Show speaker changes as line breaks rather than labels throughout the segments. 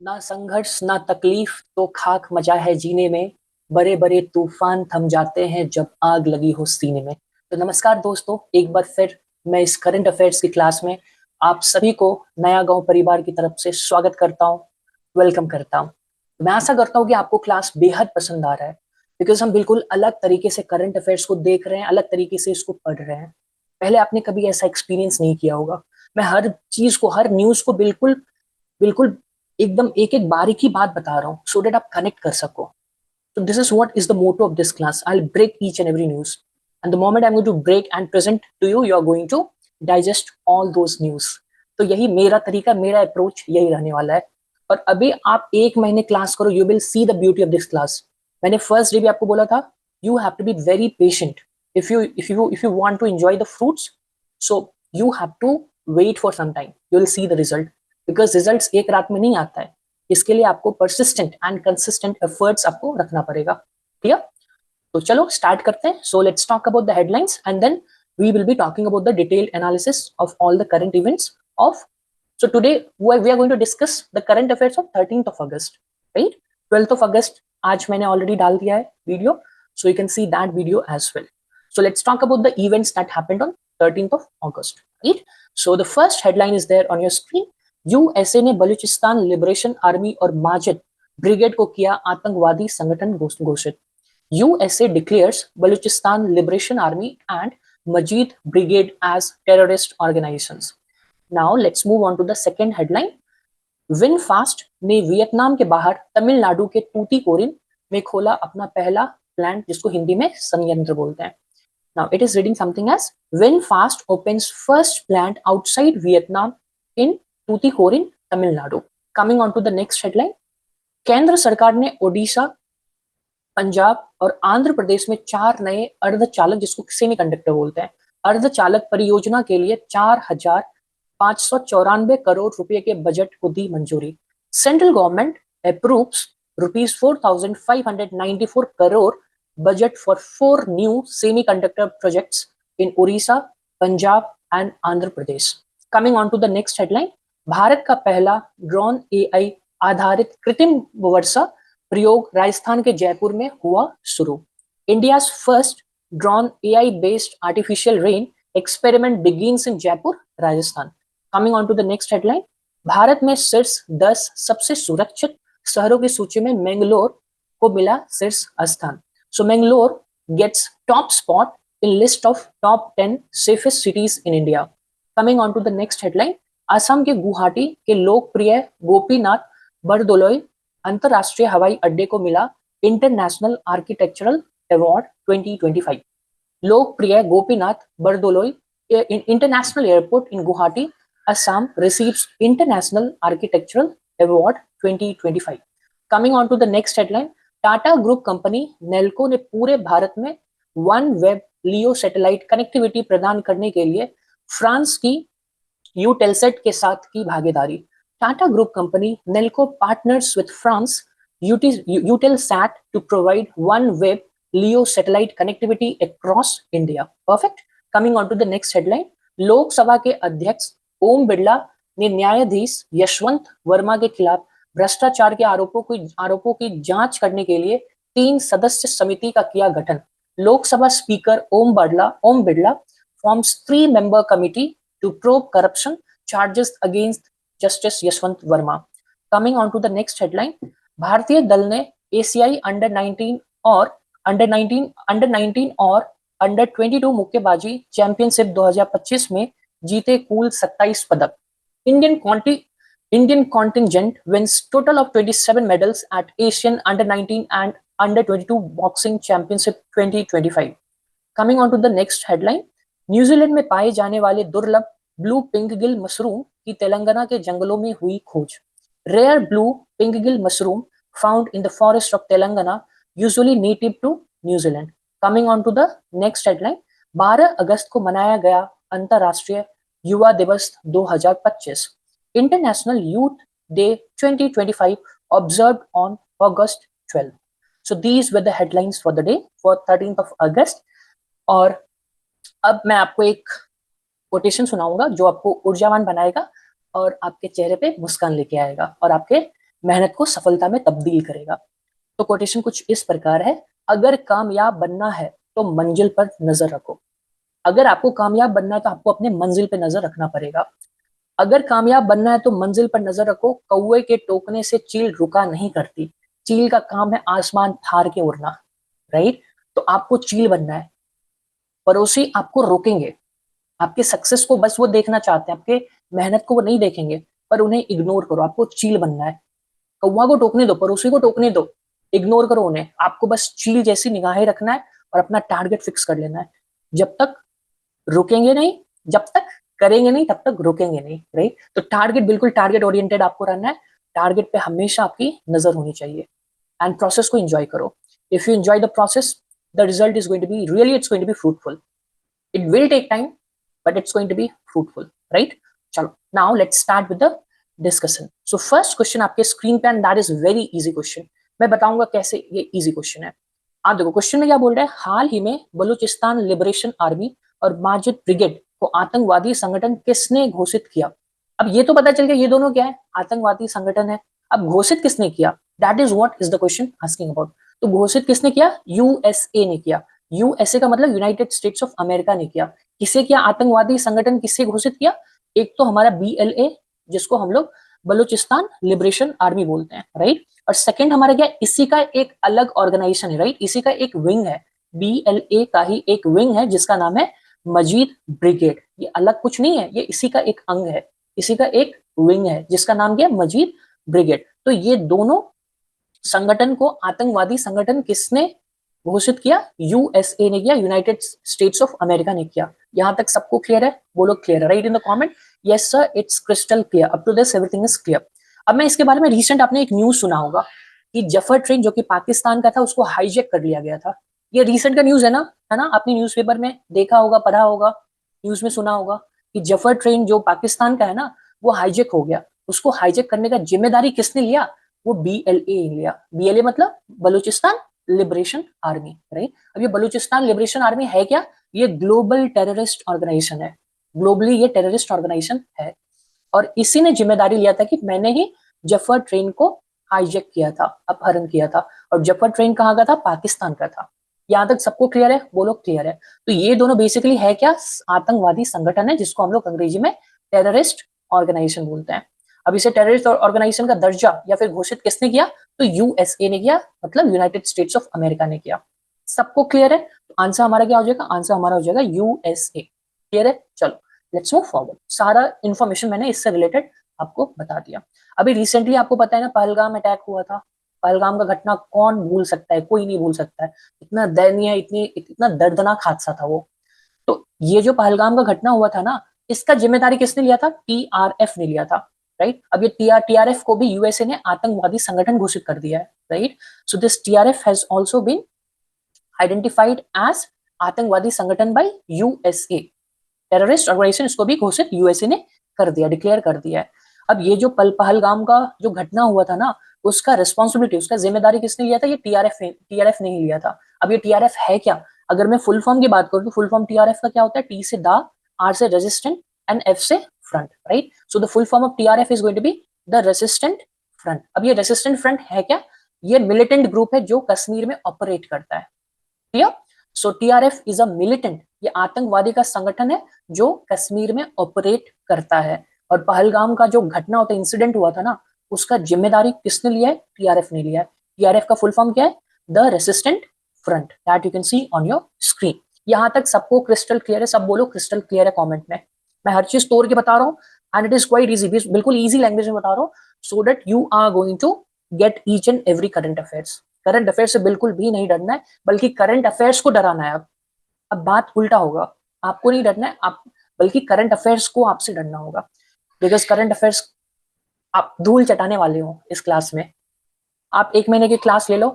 ना संघर्ष ना तकलीफ तो खाक मचा है जीने में। बड़े बड़े तूफान थम जाते हैं जब आग लगी हो सीने में। तो नमस्कार दोस्तों, एक बार फिर मैं इस करंट अफेयर्स की क्लास में आप सभी को नया गांव परिवार की तरफ से स्वागत करता हूं, वेलकम करता हूं। मैं आशा करता हूं कि आपको क्लास बेहद पसंद आ रहा है, बिकॉज हम बिल्कुल अलग तरीके से करंट अफेयर्स को देख रहे हैं, अलग तरीके से इसको पढ़ रहे हैं। पहले आपने कभी ऐसा एक्सपीरियंस नहीं किया होगा। मैं हर चीज को, हर न्यूज को बिल्कुल बिल्कुल एकदम एक एक बारीकी बात बता रहा हूँ, सो दैट आप कनेक्ट कर सको। So this is what is the motto of this class. I'll break each and every news. And the moment I'm going to break and present to you, you're going to digest all those news. तो यही मेरा तरीका, मेरा approach यही रहने वाला है। और अभी आप एक महीने क्लास करो, you will see the beauty of this class. मैंने फर्स्ट डे भी आपको बोला था, you have to be very patient if you want to enjoy the fruits, so you have to wait for some time. You will see the result, because results एक रात में नहीं आता है। इसके लिए आपको परसिस्टेंट एंड कंसिस्टेंट एफर्ट्स आपको रखना पड़ेगा। क्लियर? तो चलो स्टार्ट करते हैं। So let's talk about the headlines and then we will be talking about the detailed analysis of all the current events of. So today we are going to discuss the current affairs of 13th of August, right? 12th of August आज मैंने already डाल दिया है video, so you can see that video as well. So let's talk about the events that happened on 13th of August, right? So the first headline is there on your screen. USA ने Balochistan liberation army और Majid brigade को किया आतंकवादी संगठन घोषित। USA declares Balochistan liberation army and Majeed brigade as terrorist organisations. Now let's move on to the second headline. VinFast ने Vietnam के बाहर तमिलनाडु के टूटीकोरिन में खोला अपना पहला प्लांट, जिसको हिंदी में संयंत्र बोलते हैं। Now it is reading something as VinFast opens first plant outside Vietnam in Tuticorin, Tamil Nadu. Coming on to the next headline. केंद्र सरकार ने ओडिशा, पंजाब और आंध्र प्रदेश में 4 नए अर्धचालक, जिसको सेमीकंडक्टर बोलते हैं, अर्धचालक परियोजना के लिए 4,594 करोड़ रुपए के बजट को दी मंजूरी। Central government approves ₹4,594 crore budget for 4 new semiconductor projects in Orissa, Punjab and Andhra Pradesh. Coming on to the next headline. Bharat का पहला ड्रोन एआई आधारित कृत्रिम वर्षा प्रयोग राजस्थान के जयपुर में हुआ शुरू। India's first drone AI based artificial rain experiment begins in Jaipur, Rajasthan. Coming on to the next headline. Bharat में शीर्ष 10 सबसे सुरक्षित शहरों की सूची में मैंगलोर को मिला शीर्ष स्थान। So Mangalore gets top spot in list of top 10 safest cities in India. Coming on to the next headline. Assam के गुवाहाटी के लोकप्रिय गोपीनाथ बरदोलोई अंतरराष्ट्रीय हवाई अड्डे को मिला इंटरनेशनल आर्किटेक्चरल अवार्ड 2025। लोकप्रिय Gopinath Bordoloi international airport in Guwahati, Assam receives International Architectural Award 2025. Coming on to the next headline. Tata group company Nelco ने पूरे भारत में OneWeb LEO satellite connectivity प्रदान करने के लिए फ्रांस की यूटेलसेट के साथ की भागीदारी। Tata group company Nelco partners with France Eutelsat to provide OneWeb LEO satellite connectivity across India. Perfect. Coming on to the next headline. Lok Sabha के अध्यक्ष ओम बिरला ने न्यायाधीश यशवंत वर्मा के खिलाफ भ्रष्टाचार के आरोपों की जांच करने के लिए 3 सदस्य समिति का किया गठन। Lok Sabha speaker Om Birla forms 3-member committee to probe corruption charges against justice Yashwant Varma. Coming on to the next headline. भारतीय दल ने एशियाई अंडर 19 और अंडर 22 मुक्केबाजी चैंपियनशिप 2025 में जीते कुल 27 पदक। Indian contingent wins total of 27 medals at Asian Under 19 and Under 22 Boxing Championship 2025. Coming on to the next headline. New Zealand में पाए जाने वाले दुर्लभ ब्लू पिंकगिल मशरूम की तेलंगाना के जंगलों में हुई खोज। Rare blue pinkgill mushroom found in the forest of Telangana, usually native to New Zealand. Coming on to the next headline. 12 अगस्त को मनाया गया अंतर्राष्ट्रीय युवा दिवस 2025। International Youth Day 2025 observed on August 12. So these were the headlines for the day for 13th of August. और अब मैं आपको एक कोटेशन सुनाऊंगा जो आपको ऊर्जावान बनाएगा और आपके चेहरे पे मुस्कान लेके आएगा और आपके मेहनत को सफलता में तब्दील करेगा। तो कोटेशन कुछ इस प्रकार है, अगर कामयाब बनना है तो मंजिल पर नजर रखो। अगर आपको कामयाब बनना है तो आपको अपने मंजिल पे नजर रखना पड़ेगा। अगर कामयाब बनना है तो मंजिल पर नजर रखो, कौवे के टोकने से चील रुका नहीं करती, चील का काम है आसमान फाड़ के उड़ना, राइट। तो आपको चील बनना है, पड़ोसी आपको रोकेंगे, आपके सक्सेस को बस वो देखना चाहते हैं, आपके मेहनत को वो नहीं देखेंगे, पर उन्हें इग्नोर करो, आपको चील बनना है। कौवा को टोकने दो, पड़ोसी को टोकने दो, इग्नोर करो उन्हें, आपको बस चील जैसी निगाहें रखना है और अपना टारगेट फिक्स कर लेना है। जब तक रुकेंगे नहीं, जब तक करेंगे नहीं तब तक रुकेंगे नहीं, राइट। तो टारगेट, बिल्कुल टारगेट ओरिएंटेड आपको रहना है, टारगेट पे हमेशा आपकी नजर होनी चाहिए। एंड प्रोसेस को एंजॉय करो। If you enjoy the process, the result is going to be really, it's going to be fruitful. It will take time but it's going to be fruitful, right. चलो now let's start with the discussion. So first question आपके screen पे, and that is very easy question. मैं बताऊंगा कैसे ये easy question है। आप देखो क्वेश्चन में क्या बोल रहा है, हाल ही में बलूचिस्तान लिबरेशन आर्मी और माजिद ब्रिगेड को आतंकवादी संगठन किसने घोषित किया। अब ये तो पता चल गया ये दोनों क्या है, आतंकवादी संगठन है। अब घोषित किसने किया, that is what is the question asking about. तो घोषित किसने किया, यूएसए ने किया। यूएसए का मतलब यूनाइटेड स्टेट्स ऑफ अमेरिका ने किया। किसे किया, आतंकवादी संगठन किससे घोषित किया, एक तो हमारा बीएलए जिसको हम लोग बलूचिस्तान लिबरेशन आर्मी बोलते हैं, राइट। और सेकंड हमारा क्या, इसी का एक अलग ऑर्गेनाइजेशन है, राइट, इसी का एक विंग है, बीएलए का ही एक विंग है जिसका नाम है मजीद ब्रिगेड। ये अलग कुछ नहीं है, ये इसी का एक अंग है, इसी का एक विंग है जिसका नाम क्या है, मजीद ब्रिगेड। तो ये दोनों संगठन को आतंकवादी संगठन किसने घोषित किया, यूएसए ने किया, यूनाइटेड स्टेट्स ऑफ अमेरिका ने किया। यहां तक सबको क्लियर है, बोलो क्लियर है, right in the comment, yes sir it's crystal clear, up to this everything is clear. अब मैं इसके बारे में, रिसेंट आपने एक न्यूज सुना होगा कि जफर ट्रेन जो कि पाकिस्तान का था उसको हाईजैक कर लिया गया था। ये रिसेंट का न्यूज है ना, आपने न्यूज़पेपर में देखा होगा, पढ़ा होगा, न्यूज में सुना होगा कि जफर ट्रेन जो पाकिस्तान का है ना, वो हाईजैक हो गया। उसको हाईजैक करने का जिम्मेदारी किसने लिया, वो बीएलए लिया। बीएलए मतलब बलूचिस्तान लिबरेशन आर्मी, राइट। अब ये बलूचिस्तान लिबरेशन आर्मी है क्या, ये ग्लोबल टेररिस्ट ऑर्गेनाइजेशन है, ग्लोबली ये टेररिस्ट ऑर्गेनाइजेशन है। और इसी ने जिम्मेदारी लिया था कि मैंने ही जफर ट्रेन को हाईजैक किया था, अपहरण किया था। और जफर ट्रेन कहाँ का था, पाकिस्तान का था। यहां तक सबको क्लियर है, बोलो क्लियर है। तो ये दोनों बेसिकली है क्या, आतंकवादी संगठन है जिसको हम लोग अंग्रेजी में टेररिस्ट ऑर्गेनाइजेशन बोलते हैं। अब इसे टेररिस्ट ऑर्गेनाइजेशन का दर्जा या फिर घोषित किसने किया, तो यूएसए ने किया, मतलब यूनाइटेड स्टेट्स ऑफ अमेरिका ने किया। सबको क्लियर है, तो आंसर हमारा क्या हो जाएगा, आंसर हमारा हो जाएगा यूएसए। क्लियर है, चलो लेट्स मूव फॉरवर्ड। सारा इन्फॉर्मेशन मैंने इससे रिलेटेड आपको बता दिया। अभी रिसेंटली आपको पता है ना, पहलगाम अटैक हुआ था। पहलगाम का घटना कौन भूल सकता है, कोई नहीं भूल सकता है। इतना दयनीय, इतना दर्दनाक हादसा था वो। तो ये जो पहलगाम का घटना हुआ था ना, इसका जिम्मेदारी किसने लिया था, टीआरएफ ने लिया था, राइट। अब ये टीआरएफ को भी यूएसए ने आतंकवादी संगठन घोषित कर दिया है, right. So this TRF has also been identified as आतंकवादी संगठन बाय यूएसए, टेररिस्ट ऑर्गेनाइजेशन। इसको भी घोषित यूएसए ने कर दिया, डिक्लेयर कर दिया है। अब ये जो पहलगाम का जो घटना हुआ था ना, उसका रिस्पॉन्सिबिलिटी, उसका जिम्मेदारी किसने लिया था, ये टीआरएफ ने ही लिया था। अब ये टीआरएफ है क्या, अगर मैं फुल फॉर्म की बात करूं तो फुल फॉर्म टीआरएफ का क्या होता है, टी से दा, आर से रेजिस्टेंट एंड एफ से front, right. So the full form of TRF is going to be the resistant front. अब ये रेजिस्टेंट फ्रंट है क्या, ये मिलिटेंट ग्रुप है जो कश्मीर में ऑपरेट करता है, clear. So TRF is a militant, ये आतंकवादी का संगठन है जो कश्मीर में ऑपरेट करता है। और पहलगाम का जो घटना होता है, इंसिडेंट हुआ था ना, उसका जिम्मेदारी किसने लिया है, टीआरएफ ने लिया है। टीआरएफ का फुल फॉर्म क्या है, the resistant front, that you can see on your screen. यहां तक सबको क्रिस्टल क्लियर है, सब बोलो क्रिस्टल क्लियर है कमेंट में। मैं हर चीज तोड़ के बता रहा हूँ, and it is quite easy, बिल्कुल इजी लैंग्वेज में बता रहा हूँ, so that you are going to get each and every current affairs. Current affair से बिल्कुल भी नहीं डरना है, बल्कि करंट अफेयर्स को डराना है। अब बात उल्टा होगा, आपको नहीं डरना है, आप बल्कि करंट अफेयर्स को आपसे डरना होगा। बिकॉज करंट अफेयर्स आप धूल चटाने वाले हो इस क्लास में। आप 1 महीने की क्लास ले लो,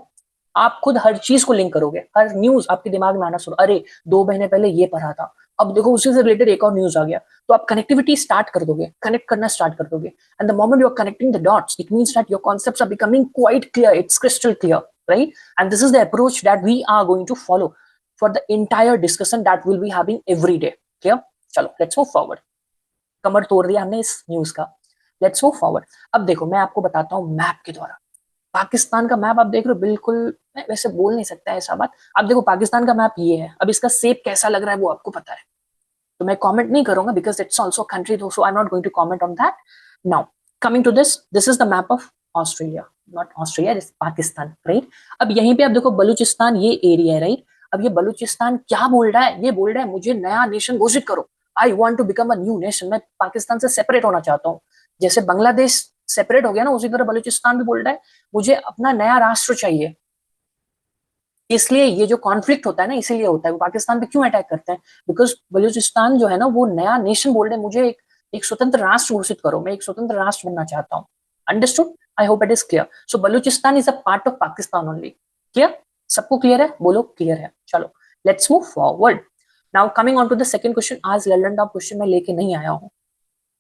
आप खुद हर चीज को लिंक करोगे, हर न्यूज आपके दिमाग में आना शुरू, अरे 2 महीने पहले ये पढ़ा था, अब देखो उसी से रिलेटेड एक और न्यूज आ गया, तो आप कनेक्टिविटी स्टार्ट कर दोगे, कनेक्ट करना स्टार्ट कर दोगे। And the moment you are connecting the dots, it means that your concepts are becoming quite clear, it's crystal clear, right. And this is the approach that we are going to follow for the entire discussion that will be having every day, clear. चलो let's move forward. कमर तोड़ दिया हमने इस news का। Let's move forward. अब देखो मैं आपको बताता हूँ मैप के द्वारा। पाकिस्तान का मैप आप देख रहे हो, बिल्कुल मैं वैसे बोल नहीं सकता ऐसा बात। अब देखो पाकिस्तान का मैप ये है, अब इसका शेप कैसा लग रहा है वो आपको पता है, तो मैं कमेंट नहीं करूंगा because it's also country, so I am not going to comment on that now. Coming to this is the map of Australia, not Australia, this Pakistan, right. अब यहीं पे आप देखो बलूचिस्तान ये एरिया है, राइट। अब ये बलूचिस्तान क्या बोल रहा है, ये बोल रहा है मुझे नया नेशन घोषित करो, I want to become a new nation, मैं पाकिस्तान से सेपरेट होना चाहता हूँ। जैसे बांग्लादेश सेपरेट हो गया ना, उसी तरह बलूचिस्तान भी बोल रहा है मुझे अपना नया राष्ट्र चाहिए। इसलिए ये जो कॉन्फ्लिक्ट होता है ना, इसीलिए होता है। वो पाकिस्तान पे क्यों अटैक करते हैं, बिकॉज बलूचिस्तान जो है ना वो नया नेशन बोल रहे हैं, मुझे एक स्वतंत्र राष्ट्र घोषित करो, मैं एक स्वतंत्र राष्ट्र बनना चाहता हूँ। Understood, I hope it is clear. So Balochistan is a part of Pakistan only. Clear, सबको क्लियर है, बोलो क्लियर है। चलो let's move forward. Now coming on to the second question. आज लल्लन टॉप क्वेश्चन मैं लेके नहीं आया हूँ।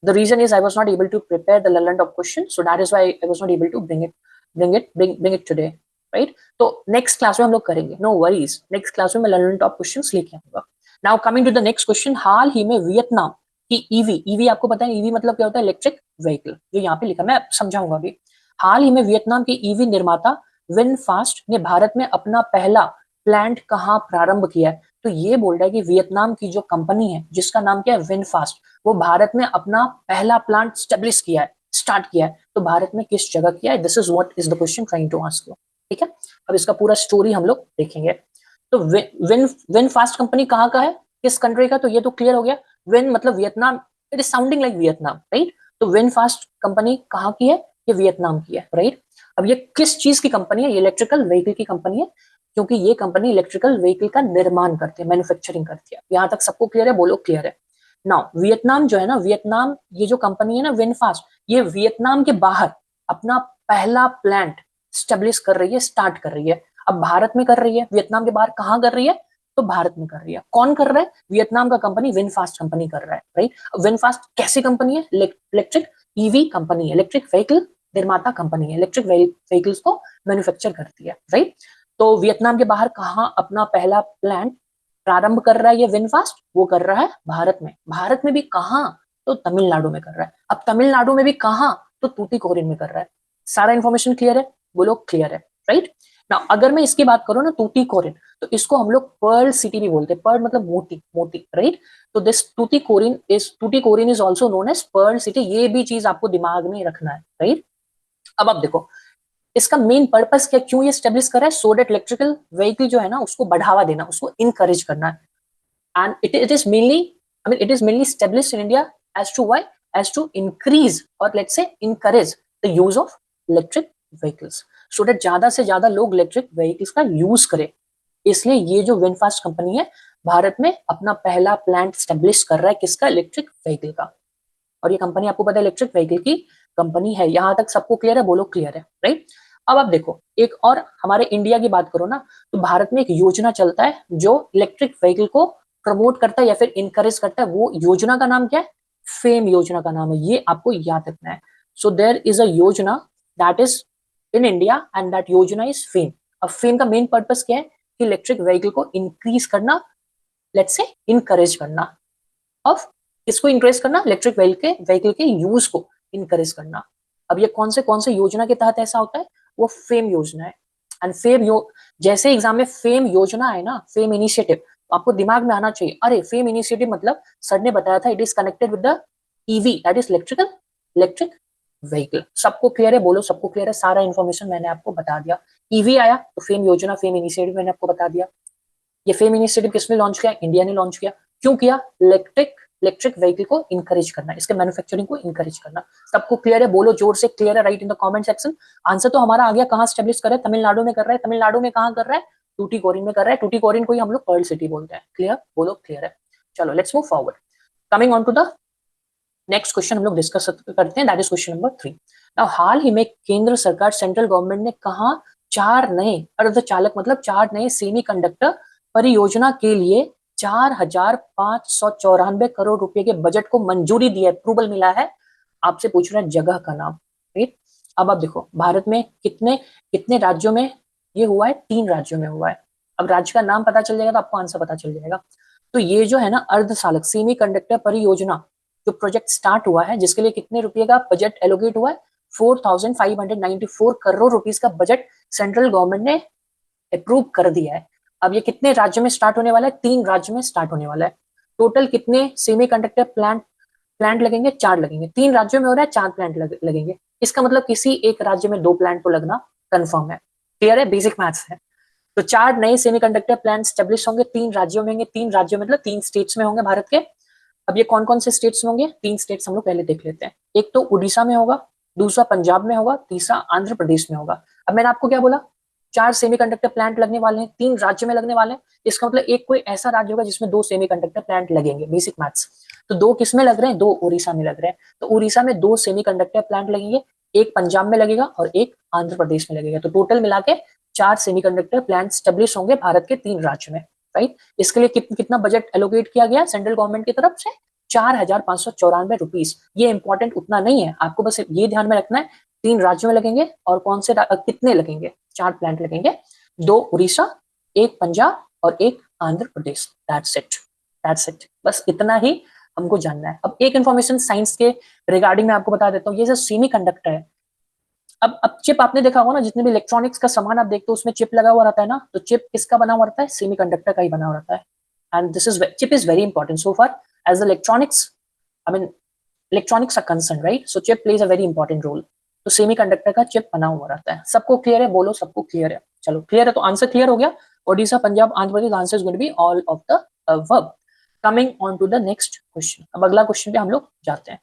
The reason is I was not able to prepare the London top question, so that is why I was not able to bring it today, right? तो next class में हम लोग करेंगे, no worries. Next class में मैं London top questions लेके आऊंगा. Now coming to the next question, हाल ही में वियतनाम की ईवी आपको पता है ईवी मतलब क्या होता है, इलेक्ट्रिक व्हीकल, जो यहाँ पे लिखा मैं समझाऊंगा अभी। हाल ही में वियतनाम की ईवी निर्माता विनफास्ट ने भारत में अपना पहला प्लांट कहाँ प्रारंभ किया है। तो ये बोल रहा है कि वियतनाम की जो कंपनी है जिसका नाम क्या है विनफास्ट, वो भारत में अपना पहला प्लांट स्टेब्लिश किया है, स्टार्ट किया है। तो भारत में किस जगह किया है, this is what is the question trying to ask you. ठीक है, अब इसका पूरा स्टोरी हम लोग देखेंगे। तो विन फास्ट कंपनी कहाँ का है, किस कंट्री का, तो ये तो क्लियर हो गया। विन मतलब Vietnam, it is sounding like Vietnam, right. तो विन फास्ट कंपनी कहाँ की है, ये वियतनाम की है, राइट। अब ये किस चीज की कंपनी है, ये इलेक्ट्रिकल व्हीकल की कंपनी है, क्योंकि ये कंपनी इलेक्ट्रिकल व्हीकल का निर्माण करती है, मैन्युफैक्चरिंग करती है। यहाँ तक सबको क्लियर है, बोलो क्लियर है। नाउ वियतनाम जो है ना, वियतनाम ये जो कंपनी है ना विनफास्ट, ये वियतनाम के बाहर अपना पहला प्लांट स्टेब्लिश कर रही है, स्टार्ट कर रही है। अब भारत में कर रही है, वियतनाम के बाहर कहाँ कर रही है, तो भारत में कर रही है। कौन कर रहा है, वियतनाम का कंपनी विनफास्ट कंपनी कर रहा है, राइट। विनफास्ट कैसी कंपनी है, इलेक्ट्रिक ईवी कंपनी है, इलेक्ट्रिक व्हीकल निर्माता कंपनी है, इलेक्ट्रिक व्हीकल्स को मैन्युफैक्चर करती है, राइट। तो वियतनाम के बाहर कहाँ अपना पहला प्लांट प्रारंभ कर रहा है ये विनफास्ट, वो कर रहा है भारत में। भारत में भी कहाँ, तो तमिलनाडु में कर रहा है। अब तमिलनाडु में भी कहाँ, तो तूतीकोरिन में कर रहा है। सारा इंफॉर्मेशन क्लियर है, बोलो क्लियर है, राइट ना। अगर मैं इसकी बात करूँ ना तूतीकोरिन, तो इसको हम लोग पर्ल सिटी भी बोलते हैं। पर्ल मतलब मोती, मोती, राइट। तो this Tuticorin is also known as pearl city. ये भी चीज आपको दिमाग में रखना है, राइट। अब आप देखो इसका मेन पर्पस क्या, क्यों ये स्टेब्लिश कर रहा है, सो दैट इलेक्ट्रिकल व्हीकल जो है ना उसको बढ़ावा देना, उसको इनकरेज करना है। And it is mainly, I mean it is mainly establish in India as to why, as to increase और let's say encourage the use of electric vehicles, so that ज्यादा से ज्यादा लोग इलेक्ट्रिक व्हीकल्स का use करें। इसलिए ये जो विनफास्ट कंपनी है भारत में अपना पहला प्लांट स्टेब्लिश कर रहा है, किसका, इलेक्ट्रिक व्हीकल का। और ये कंपनी आपको पता है इलेक्ट्रिक व्हीकल की कंपनी है। यहां तक सबको क्लियर है, बोलो क्लियर है, राइट। अब आप देखो एक और हमारे इंडिया की बात करो ना, तो भारत में एक योजना चलता है जो इलेक्ट्रिक व्हीकल को प्रमोट करता है या फिर इनकरेज करता है। वो योजना का नाम क्या है, फेम योजना का नाम है, ये आपको याद रखना है। सो देयर इज अ योजना that is in India and that योजना इज फेम। अब फेम का मेन पर्पस क्या है, कि इलेक्ट्रिक व्हीकल को इंक्रीज करना, लेट्स से इनकरेज करना। ऑफ किसको इंकरेज करना, इलेक्ट्रिक व्हीकल के यूज को इनकरेज करना। अब ये कौन से योजना के तहत ऐसा होता है, वो फेम योजना है। एंड जैसे एग्जाम में फेम योजना है ना, फेम इनिशिएटिव, तो आपको दिमाग में आना चाहिए, अरे फेम इनिशिएटिव मतलब सर ने बताया था it is connected with the EV, that is electric vehicle. सबको क्लियर है, बोलो सबको क्लियर है। सारा इन्फॉर्मेशन मैंने आपको बता दिया। ईवी आया तो फेम योजना, फेम इनिशिएटिव मैंने आपको बता दिया। ये फेम इनिशिएटिव किसने लॉन्च किया, इंडिया ने लॉन्च किया। क्यों किया, इलेक्ट्रिक व्हीकल को इनकरेज करना, इसके मैन्युफैक्चरिंग को इनकरेज करना। सबको क्लियर है, बोलो जोर से क्लियर है, right in the comment section. Answer तो हमारा आ गया, कहां स्टेब्लिश कर रहा है, तमिलनाडु में कर रहा है। तमिलनाडु में कहां कर रहा है, टूटीकोरिन में कर रहा है। टूटीकोरिन को ही हम लोग पर्ल सिटी बोलते हैं। क्लियर, बोलो क्लियर है। चलो let's move forward. Coming on to the next question हम लोग डिस्कस करते हैं, that is question number 3। Now हाल ही में केंद्र सरकार, सेंट्रल गवर्नमेंट ने कहा 4 नए अर्धचालक मतलब 4 नए सेमीकंडक्टर परियोजना के लिए 4,594 करोड़ रुपए के बजट को मंजूरी दी है, अप्रूवल मिला है। आपसे पूछ रहा है जगह का नाम, राइट। अब आप देखो भारत में कितने कितने राज्यों में ये हुआ है, 3 राज्यों में हुआ है। अब राज्य का नाम पता चल जाएगा तो आपको आंसर पता चल जाएगा। तो ये जो है ना अर्धचालक सेमी कंडक्टर परियोजना, जो प्रोजेक्ट स्टार्ट हुआ है, जिसके लिए कितने रुपए का बजट एलोकेट हुआ है, 4594 करोड़ रुपीस का बजट सेंट्रल गवर्नमेंट ने अप्रूव कर दिया है। अब ये कितने राज्य में स्टार्ट होने वाला है, 3 राज्य में स्टार्ट होने वाला है। टोटल कितने सेमीकंडक्टर प्लांट लगेंगे, 4 लगेंगे। 3 राज्यों में हो रहा है, 4 प्लांट लगेंगे। इसका मतलब किसी एक राज्य में 2 प्लांट तो लगना कंफर्म है। क्लियर है, बेसिक मैथ्स है। तो 4 नए सेमीकंडक्टर प्लांट स्टेब्लिश होंगे, 3 राज्यों में होंगे। 3 राज्यों मतलब 3 स्टेट्स में होंगे भारत के। अब ये कौन कौन से स्टेट्स में होंगे, 3 स्टेट्स हम लोग पहले देख लेते हैं। एक तो उड़ीसा में होगा, दूसरा पंजाब में होगा, तीसरा आंध्र प्रदेश में होगा। अब मैंने आपको क्या बोला, 4 सेमीकंडक्टर प्लांट लगने वाले हैं, 3 राज्य में लगने वाले हैं। इसका मतलब एक कोई ऐसा राज्य होगा जिसमें 2 सेमीकंडक्टर प्लांट लगेंगे, बेसिक मैथ्स। तो 2 किस में लग रहे हैं, 2 उड़ीसा में लग रहे हैं। तो उड़ीसा में 2 सेमीकंडक्टर प्लांट लगेंगे, एक पंजाब में लगेगा और एक आंध्र प्रदेश में लगेगा। तो टोटल मिला के 4 सेमीकंडक्टर प्लांट स्टेब्लिश होंगे भारत के 3 राज्य में, राइट। इसके लिए कितना बजट एलोकेट किया गया सेंट्रल गवर्नमेंट की तरफ से, 4594 रुपीस। ये इंपॉर्टेंट उतना नहीं है, आपको बस ये ध्यान में रखना है 3 राज्यों में लगेंगे और कौन से कितने लगेंगे, 4 प्लांट लगेंगे, 2 उड़ीसा, एक पंजाब और एक आंध्र प्रदेश। दैट्स इट, बस इतना ही हमको जानना है। अब एक इन्फॉर्मेशन साइंस के रिगार्डिंग में आपको बता देता हूँ, ये जो सेमीकंडक्टर है, अब चिप आपने देखा होगा ना, जितने भी इलेक्ट्रॉनिक्स का सामान आप देखते हो उसमें चिप लगा हुआ रहता है ना, तो चिप किसका बना हुआ रहता है, सेमीकंडक्टर का ही बना हुआ रहता है। And this is chip is very important so far as electronics, I mean electronics are concern, right. So chip plays a very important role. तो सेमीकंडक्टर का चिप बना हुआ रहता है। सबको क्लियर है, बोलो सबको क्लियर है। चलो क्लियर है, तो आंसर क्लियर हो गया। Odisha, Punjab, Andhra Pradesh, answer is going to be all of the verb. Coming on to the next question, अब अगला क्वेश्चन पे हम लोग जाते हैं।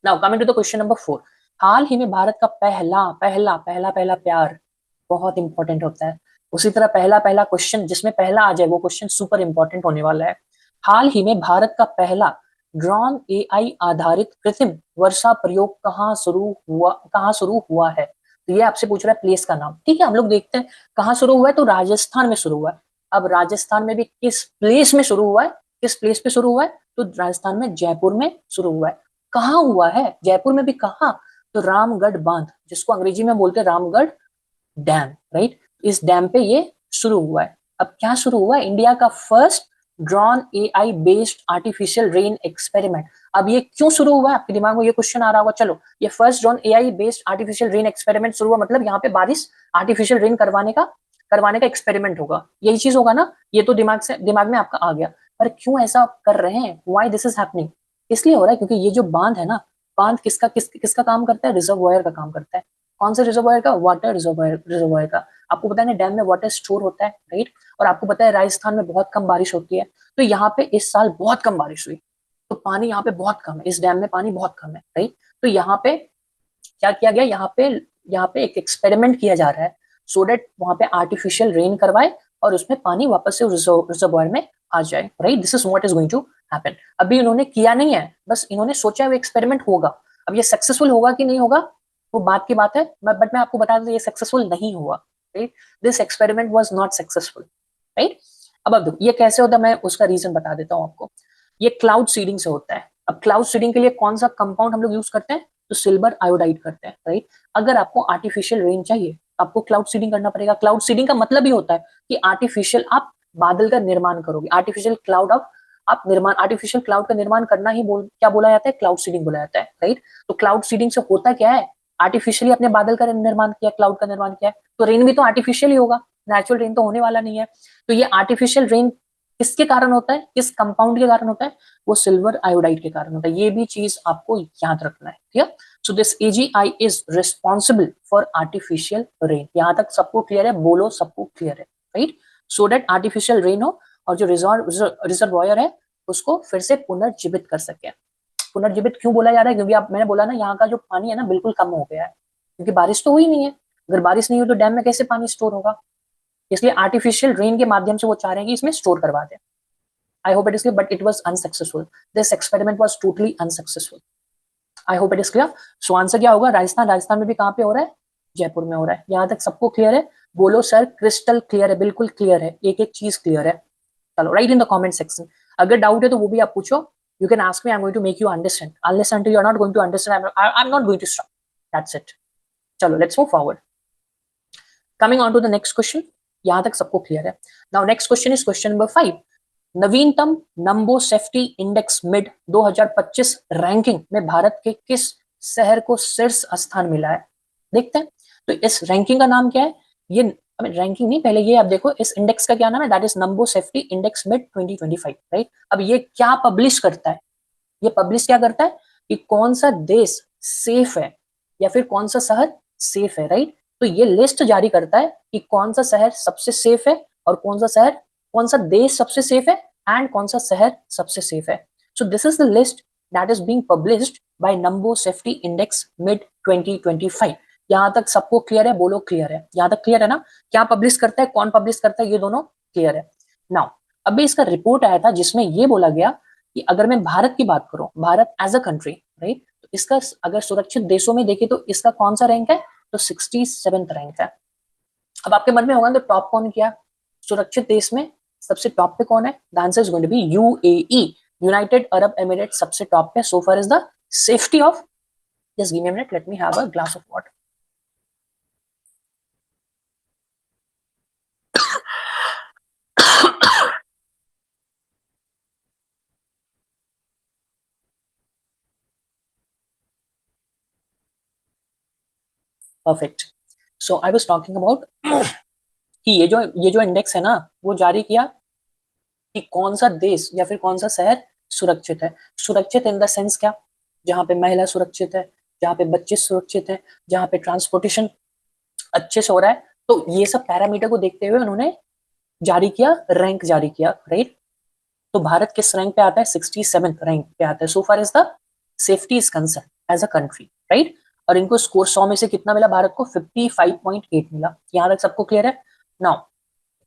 Now coming to the question number 4। हाल ही में भारत का पहला पहला पहला पहला प्यार बहुत इंपॉर्टेंट होता है। उसी तरह पहला पहला क्वेश्चन जिसमें पहला आ जाए वो क्वेश्चन सुपर इंपॉर्टेंट होने वाला है। हाल ही में भारत का पहला ड्रोन एआई आधारित कृत्रिम वर्षा प्रयोग कहाँ शुरू हुआ है। तो ये आपसे पूछ रहा है प्लेस का नाम, ठीक है। हम लोग देखते हैं कहाँ शुरू हुआ है, तो राजस्थान में शुरू हुआ है। अब राजस्थान में भी किस प्लेस में शुरू हुआ है, किस प्लेस पे शुरू हुआ है, तो राजस्थान में जयपुर में शुरू हुआ है। कहाँ हुआ है, जयपुर में भी कहाँ, तो रामगढ़ बांध, जिसको अंग्रेजी में बोलते हैं रामगढ़ डैम, राइट। इस डैम पे ये शुरू हुआ है। अब क्या शुरू हुआ है, इंडिया का first drone AI based artificial rain experiment. अब ये क्यों शुरू हुआ है, आपके दिमाग में ये क्वेश्चन आ रहा होगा। चलो, ये first drone AI based artificial rain experiment शुरू हुआ, मतलब यहाँ पे बारिश आर्टिफिशियल रेन करवाने का एक्सपेरिमेंट होगा, यही चीज होगा ना। ये तो दिमाग में आपका आ गया, पर क्यों ऐसा कर रहे हैं, व्हाई दिस इज हैपनिंग। इसलिए हो रहा है क्योंकि ये जो बांध है ना, बांध किसका काम करता है, रिजर्वॉयर का काम करता है। कौन से रिजर्वॉयर का, वाटर रिजर्वॉयर का। आपको पता है ना, डैम में वाटर स्टोर होता है, राइट। और आपको पता है राजस्थान में बहुत कम बारिश होती है, तो यहाँ पे इस साल बहुत कम बारिश हुई, तो पानी यहाँ पे बहुत कम है, इस डैम में पानी बहुत कम है, राइट। तो यहाँ पे क्या किया गया, यहाँ पे एक एक्सपेरिमेंट किया जा रहा है, सो डेट वहां पे आर्टिफिशियल रेन करवाए और उसमें पानी वापस से रिजर्वॉयर में आ जाए, right. This is what is going to happen. अभी इन्होंने किया नहीं है, बस इन्होंने सोचा वो एक्सपेरिमेंट होगा। अब ये सक्सेसफुल होगा कि नहीं होगा वो बात की बात है, बट मैं आपको बता दूं ये सक्सेसफुल नहीं हुआ, right. This experiment was not successful, right. अब ये कैसे होता है, मैं उसका रीजन बता देता हूँ आपको। ये क्लाउड सीडिंग से होता है। अब क्लाउड सीडिंग के लिए कौन सा कंपाउंड हम लोग यूज करते हैं, तो सिल्वर आयोडाइड करते हैं, राइट। अगर आपको आर्टिफिशियल रेन चाहिए, आपको क्लाउड सीडिंग करना पड़ेगा। क्लाउड सीडिंग का मतलब ही होता है कि आर्टिफिशियल आप बादल का निर्माण करोगे, आर्टिफिशियल क्लाउड आर्टिफिशियल क्लाउड का निर्माण करना ही क्या बोला जाता है, क्लाउड सीडिंग बोला जाता है, राइट। तो क्लाउड सीडिंग से होता क्या है, आर्टिफिशियली अपने बादल का निर्माण किया, क्लाउड का निर्माण किया, तो रेन भी तो आर्टिफिशियल ही होगा, नेचुरल रेन तो होने वाला नहीं है। तो ये आर्टिफिशियल रेन किसके कारण होता है, किस कंपाउंड के कारण होता है, वो सिल्वर आयोडाइड के कारण होता है। ये भी चीज आपको याद रखना है, ठीक है। So this AgI is responsible for artificial rain. यहाँ तक सबको क्लियर है, बोलो सबको क्लियर है, राइट। सो डेट आर्टिफिशियल रेन हो और जो रिजर्वॉयर है उसको फिर से पुनर्जीवित कर सके। पुनर्जीवित क्यों बोला जा रहा है, क्योंकि मैंने बोला ना, यहाँ का जो पानी है ना बिल्कुल कम हो गया है, क्योंकि बारिश तो हुई नहीं है। अगर बारिश नहीं हुई तो डैम में कैसे पानी स्टोर होगा, इसलिए आर्टिफिशियल रेन के माध्यम से वो चाह रहे हैं कि इसमें स्टोर करवा दें। आई hope it is clear, but it was unsuccessful. This experiment was totally unsuccessful. I hope it is clear. So answer क्या होगा, राजस्थान में भी कहाँ पे हो रहा है, जयपुर में हो रहा है। यहाँ तक सबको क्लियर है, बोलो सर क्रिस्टल क्लियर है, बिल्कुल क्लियर है, एक एक चीज क्लियर है। चलो right in the comment section, अगर डाउट है तो वो भी आप पूछो। You can ask me, I'm going to make you understand. Unless until you're not going to understand, I'm not going to stop. That's it. चलो let's move forward. Coming on to the next question. यहाँ तक सबको clear है। Now next question is question number 5. नवीनतम नंबो safety index mid 2025 ranking में भारत के किस शहर को शीर्ष स्थान मिला है? देखते हैं। तो इस रैंकिंग का नाम क्या है? ये रैंकिंग नहीं, पहले ये आप देखो इस इंडेक्स का क्या नाम है, that is Numbeo safety index mid 2025, right. अब ये क्या पब्लिश करता है? ये पब्लिश क्या करता है कि कौन सा देश सेफ है या फिर कौन सा शहर सेफ है, राइट। तो ये लिस्ट जारी करता है कि कौन सा शहर सबसे सेफ है और कौन सा शहर, कौन सा देश सबसे सेफ है एंड कौन सा शहर सबसे सेफ है। So this is the list that is being published by Numbeo safety index mid 2025। यहां तक सबको क्लियर है? बोलो क्लियर है। यहां तक क्लियर है ना? क्या पब्लिश करता है, कौन पब्लिश करता है, ये दोनों क्लियर है। नाउ अभी इसका रिपोर्ट आया था जिसमें ये बोला गया कि अगर मैं भारत की बात करूं, Bharat as a country, right, तो इसका अगर सुरक्षित देशों में देखें तो इसका कौन सा रैंक है? तो 67th रैंक है। अब आपके मन में होगा तो टॉप कौन किया सुरक्षित देश में? सबसे टॉप पे कौन है? The answer is going to be UAE, United Arab Emirate सबसे टॉप पे so far is the safety of. Just give me a minute, let me have a glass of water. Perfect. So I was talking about कि ये जो index है ना, वो जारी किया कि कौन सा देश या फिर कौन सा शहर सुरक्षित है। सुरक्षित इन द सेंस क्या? जहां पे महिला सुरक्षित है, जहां पे बच्चे सुरक्षित है, जहां पे ट्रांसपोर्टेशन अच्छे से हो रहा है। तो ये सब पैरामीटर को देखते हुए उन्होंने जारी किया, रैंक जारी किया, राइट। तो भारत किस रैंक पे आता है? 67th रैंक पे आता है so far is the safety is concern as a country, right. और इनको स्कोर 100 में से कितना मिला भारत को? 55.8 मिला। यहां तक सबको क्लियर है? नाउ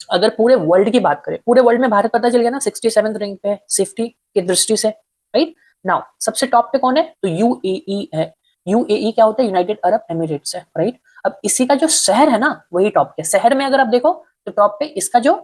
अगर पूरे वर्ल्ड की बात करें, पूरे वर्ल्ड में भारत पता चल गया ना 67th रैंक पे सेफ्टी की दृष्टि से, राइट। नाउ सबसे टॉप पे कौन है? तो यूएई है। यूएई क्या होता है? यूनाइटेड अरब एमिरेट्स है, राइट। अब इसी का जो शहर है ना वही टॉप पे। शहर में अगर आप देखो तो टॉप पे इसका जो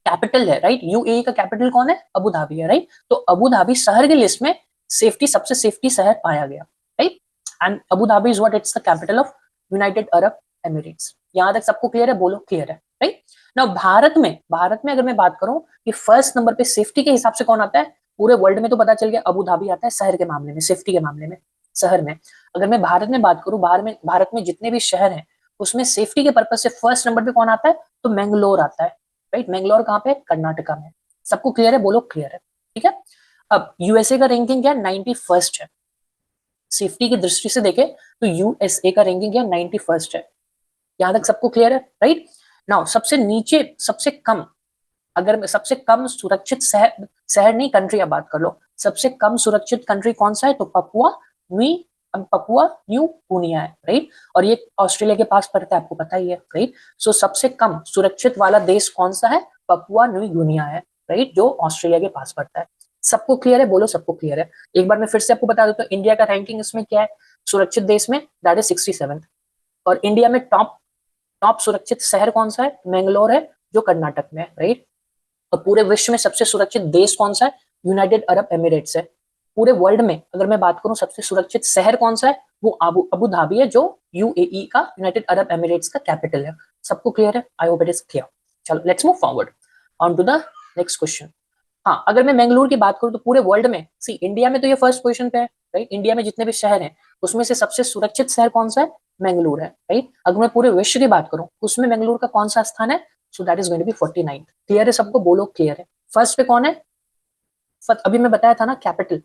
कैपिटल है, राइट, यूएई का कैपिटल कौन है? अबू धाबी है, राइट। तो अबू धाबी शहर की लिस्ट में सेफ्टी सबसे सेफ्टी शहर पाया गया, right. And Abu Dhabi is what? It's the capital of United Arab Emirates. यहां तक सबको क्लियर है? बोलो क्लियर है, राइट। ना भारत में अगर मैं बात करूं कि फर्स्ट नंबर पे सेफ्टी के हिसाब से कौन आता है पूरे वर्ल्ड में, तो पता चल गया अबू धाबी आता है शहर के मामले में, सेफ्टी के मामले में, शहर में। अगर मैं भारत में बात करूं, भारत में जितने भी शहर हैं उसमें सेफ्टी के पर्पज से फर्स्ट नंबर पे कौन आता है? तो मैंगलोर आता है, राइट। मैंगलोर कहाँ पे? कर्नाटका में। सबको क्लियर है? बोलो क्लियर है, ठीक है। अब यूएसए का रैंकिंग क्या है? 91st है। सेफ्टी की दृष्टि से देखे तो यूएसए का रैंकिंग क्या? 91st है। यहां तक सबको क्लियर है, राइट। नाउ सबसे नीचे, सबसे कम, अगर सबसे कम सुरक्षित शहर, शहर नहीं कंट्री, अब बात कर लो सबसे कम सुरक्षित कंट्री कौन सा है? तो पपुआ न्यू गुनिया है, राइट। और ये ऑस्ट्रेलिया के पास पड़ता है, आपको पता ही है, राइट। सो सबसे कम सुरक्षित वाला देश कौन सा है? पपुआ न्यू गुनिया है, राइट, जो ऑस्ट्रेलिया के पास पड़ता है। सबको क्लियर है? बोलो सबको क्लियर है। एक बार मैं फिर से आपको बता देता हूँ इंडिया का रैंकिंग इसमें क्या है सुरक्षित देश में, दैट इज 67th। और इंडिया में टॉप टॉप सुरक्षित शहर कौन सा है? मैंगलोर है, जो कर्नाटक में है, राइट। और पूरे विश्व में सबसे सुरक्षित देश कौन सा है? यूनाइटेड अरब एमिरेट्स है। पूरे वर्ल्ड में अगर मैं बात करूं सबसे सुरक्षित शहर कौन सा है? वो अबू धाबी है, जो यूएई का, यूनाइटेड अरब एमिरेट्स का कैपिटल है। सबको क्लियर है? I hope it is clear. चलो let's move forward on to the next question. हाँ, अगर मैं बेंगलुरु की बात करूं तो पूरे वर्ल्ड में, सी इंडिया में तो ये फर्स्ट पोजीशन पे है, राइट। इंडिया में जितने भी शहर हैं उसमें से सबसे सुरक्षित शहर कौन सा है? बेंगलुरु है, राइट। अगर मैं पूरे विश्व की बात करूं उसमें बेंगलुरु का कौन सा स्थान है? So that is going to be 49th। Clear है सबको? बोलो क्लियर है। फर्स्ट पे कौन है? अभी मैं बताया था ना कैपिटल,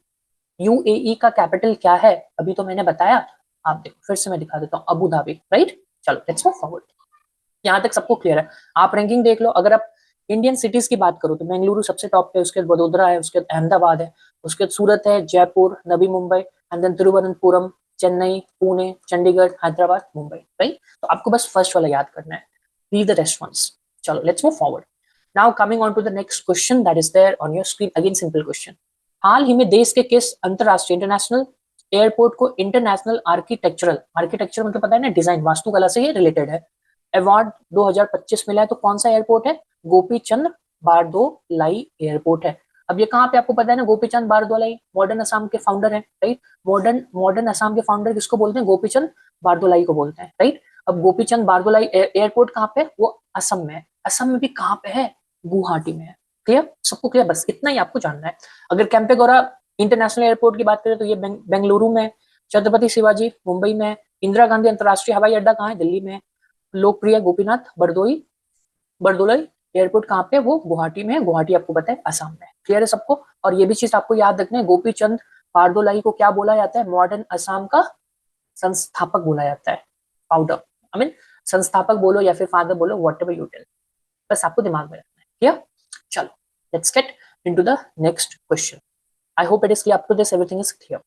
यूएई का कैपिटल क्या है? अभी तो मैंने बताया, आप देखो फिर से मैं दिखा देता हूँ, अबू धाबी, राइट। चलो लेट्स मूव फॉरवर्ड। यहाँ तक सबको क्लियर है? आप रैंकिंग देख लो। अगर आप इंडियन सिटीज की बात करो तो बेंगलुरु सबसे टॉप पे, उसके बाद वडोदरा है, उसके बाद अहमदाबाद है, उसके बाद सूरत है, Jaipur, Navi Mumbai, and then Thiruvananthapuram, Chennai, Pune, Chandigarh, Hyderabad, Mumbai, right. तो आपको बस फर्स्ट वाला याद करना है, रीड द रेस्ट वंस। चलो let's move forward. Now coming on to the next question that is there on your screen, again simple question. हाल ही में देश के किस अंतरराष्ट्रीय, इंटरनेशनल एयरपोर्ट को इंटरनेशनल आर्किटेक्चरल, आर्किटेक्चर मतलब पता है ना, डिजाइन, वास्तुकला से ये रिलेटेड है, अवार्ड 2025 मिला है? तो कौन सा एयरपोर्ट है? गोपी चंद बारदोलाई एयरपोर्ट है। अब ये कहाँ पे? आपको पता है ना, गोपी चंद बारदोलाई मॉडर्न असम के फाउंडर हैं, राइट। मॉडर्न मॉडर्न असम के फाउंडर किसको बोलते हैं? गोपी चंद बारदोलाई को बोलते हैं, राइट। अब गोपी चंद बारदोलाई एयरपोर्ट कहाँ पे? वो असम में है। असम में भी कहाँ पे है? गुवाहाटी में है, क्लियर, सबको क्लियर, बस इतना ही आपको जानना है। अगर कैंपेगौड़ा इंटरनेशनल एयरपोर्ट की बात करें तो ये बेंगलुरु में, छत्रपति शिवाजी मुंबई में, इंदिरा गांधी अंतर्राष्ट्रीय हवाई अड्डा कहाँ है, दिल्ली में, लोकप्रिय गोपीनाथ बरदोई एयरपोर्ट कहाँ पे, वो गुवाहाटी में है, गुवाहाटी आपको पता है असम में। क्लियर है सबको। और ये भी चीज आपको याद रखना है, गोपी चंद बारदोलाई को क्या बोला जाता है, मॉडर्न असम का संस्थापक बोला जाता है, फाउंडर, आई मीन संस्थापक बोलो या फिर फादर बोलो, वॉट एवर यू टेल, बस आपको दिमाग में रखना है। क्लियर, चलो let's get into the next question. I hope it is clear, up to this everything is clear.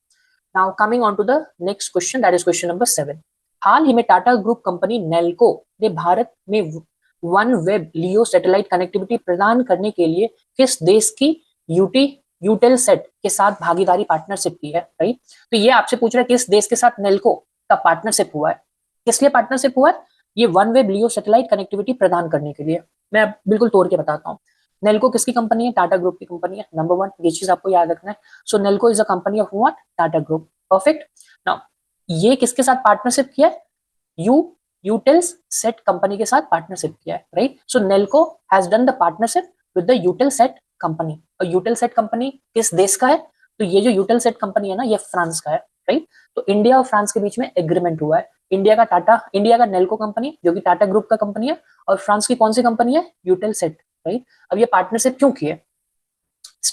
Now coming on to the next question, that is question number 7। हाल ही में टाटा ग्रुप कंपनी नेल्को ने भारत में OneWeb LEO satellite connectivity प्रदान करने के लिए किस देश की यूटेलसेट के साथ भागीदारी पार्टनरशिप की है, राइट। तो ये आपसे पूछ रहा है किस देश के साथ नेल्को का पार्टनरशिप हुआ है, किस लिए पार्टनरशिप हुआ है, ये one web LEO satellite connectivity प्रदान करने के लिए। मैं बिल्कुल तोड़ के बताता हूँ। नेल्को किसकी कंपनी है, टाटा ग्रुप की कंपनी है, नंबर 1, ये चीज आपको याद रखना है। So Nelco is a company of what, Tata group, perfect. Now ये किसके साथ पार्टनरशिप किया है, यूटेल्स सेट कंपनी के साथ पार्टनरशिप किया है, right. So Nelco has done the partnership with the Eutelsat company. और यूटेल सेट कंपनी किस देश का है, तो ये जो यूटेल सेट कंपनी है ना, ये फ्रांस का है, राइट। तो इंडिया और फ्रांस के बीच में एग्रीमेंट हुआ है। इंडिया का नेल्को कंपनी जो कि टाटा ग्रुप का कंपनी है, और फ्रांस की कौन सी कंपनी है, यूटेल सेट, राइट। अब ये पार्टनरशिप क्यों की है,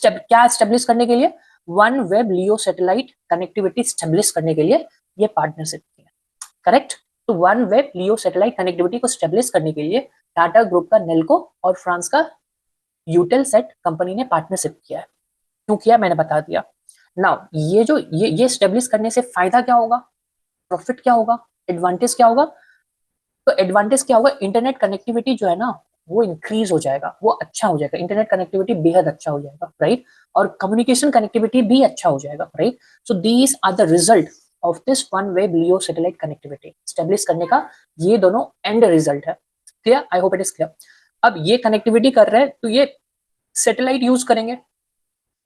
क्या स्टेब्लिश करने के लिए, one web LEO satellite connectivity establish करने के लिए ये पार्टनरशिप की है, करेक्ट। तो one web LEO satellite connectivity को स्टेब्लिश करने के लिए टाटा ग्रुप का नेल्को और फ्रांस का यूटेल सेट कंपनी ने पार्टनरशिप किया है। क्यों किया मैंने बता दिया। नाउ ये स्टेब्लिश करने से फायदा क्या होगा, प्रॉफिट क्या होगा, एडवांटेज क्या होगा। तो एडवांटेज क्या होगा, इंटरनेट कनेक्टिविटी जो है ना वो इंक्रीज हो जाएगा, वो अच्छा हो जाएगा, इंटरनेट कनेक्टिविटी बेहद अच्छा हो जाएगा, राइट। और कम्युनिकेशन कनेक्टिविटी भी अच्छा हो जाएगा, right. So these are the result of this OneWeb LEO satellite connectivity establish करने का, ये दोनों एंड रिजल्ट है। Clear, I hope it is clear. अब ये कनेक्टिविटी कर रहे हैं तो ये सैटेलाइट यूज करेंगे,